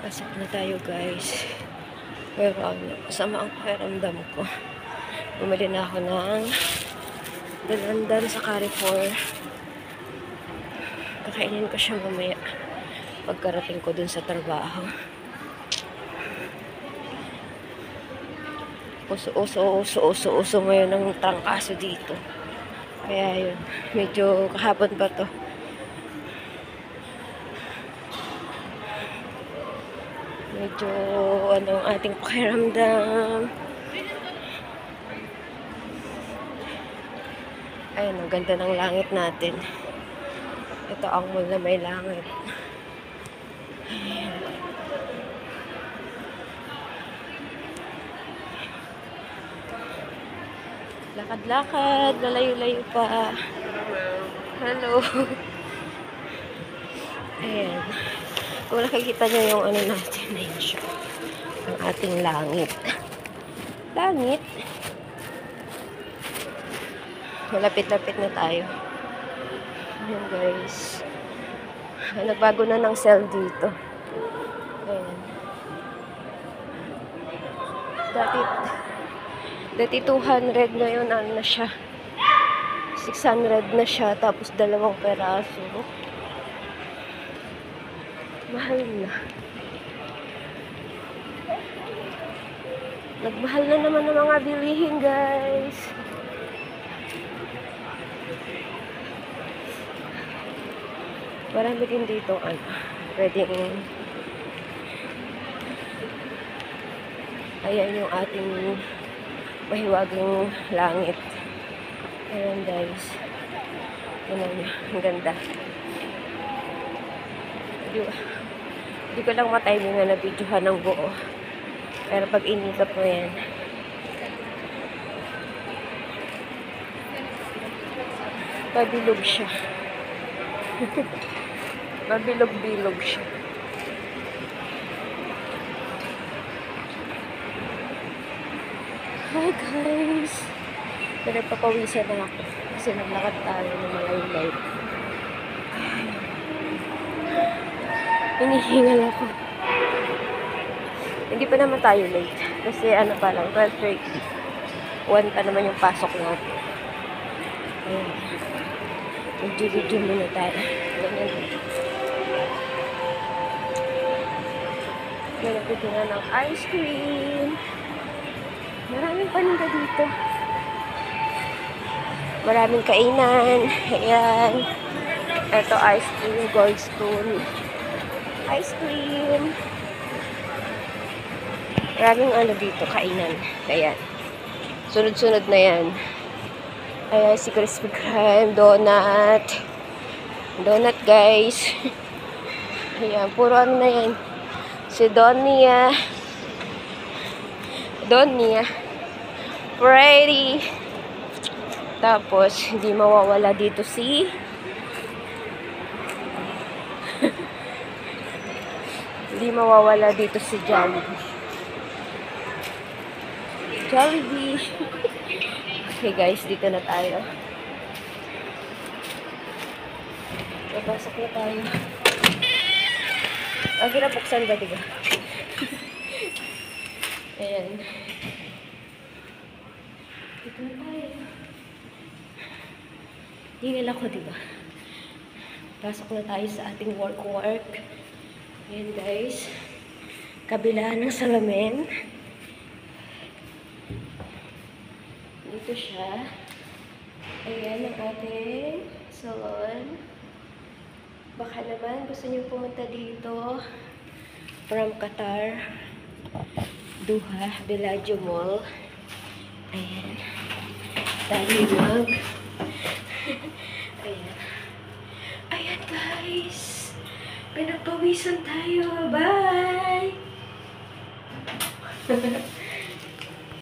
Pasok na tayo, guys. Pero masama ang pakiramdam ko. Bumili na ako ng dalandan sa Carrefour. Kakainin ko siya mamaya pagkarating ko dun sa trabaho. Uso ngayon ng trangkaso dito. Kaya yun, medyo kahapon pa to. Medyo ang ating pakiramdam. Ayun, ang ganda ng langit natin. Ito ang mall na may langit. Ayan. Lakad-lakad, lalayo-layo pa. Hello. Ayan. Kung nakikita nyo yung ano natin na yun siya. Ang ating langit. Langit. Malapit-lapit na tayo. Ayan, guys. Nagbago na ng cell dito. Ayan. Dati 200 ngayon, ano na siya. 600 na siya, tapos 2 peraso. Mahal na. Nagmahal na naman ang mga bilihin, guys. Marami din dito, pwedeng ayan yung ating mahiwagang langit. Ayan, guys. Ayan, ang ganda. Hindi ko lang matime nga na videohan ng buo. Pero pag inikap mo yan, mabilog siya. Mabilog-bilog siya. Hi, guys! Pinagpapawisan na ako kasi naglakad tayo ng malaylay. Hinihingal ako. Hindi pa naman tayo late. Kasi ano pa lang, 12:30. 1 pa naman yung pasok natin. Ayan. Mag-video muna tayo. Ganyan. Ganapit na ng ice cream. Maraming paninda dito. Maraming kainan. Ayan. Ito ice cream, Gold Spoon. Ice cream. Maraming ano dito, kainan. Ayan. Sunod-sunod na yan. Ayan, si Krispy Kreme, donut. Donut, guys. Ayan, puro ano na yan. Si Donia. Freddy. Tapos, hindi mawawala dito si hindi mawawala dito si Jollibee. Okay, guys, dito na tayo. Napasok na tayo. Ang pinapuksan ba, diba? Ayan. Dito na tayo. Hingal ako, diba? Pasok na tayo sa ating work. Ayan, guys. Kabila ng salamin. Dito siya. Ayan ang ating salon. Baka naman gusto niyo pumunta dito from Qatar, Doha, Bellagio Mall. Ayan. Dali mag. Ayan. Ayan, guys. Pinagpawisan tayo. Bye!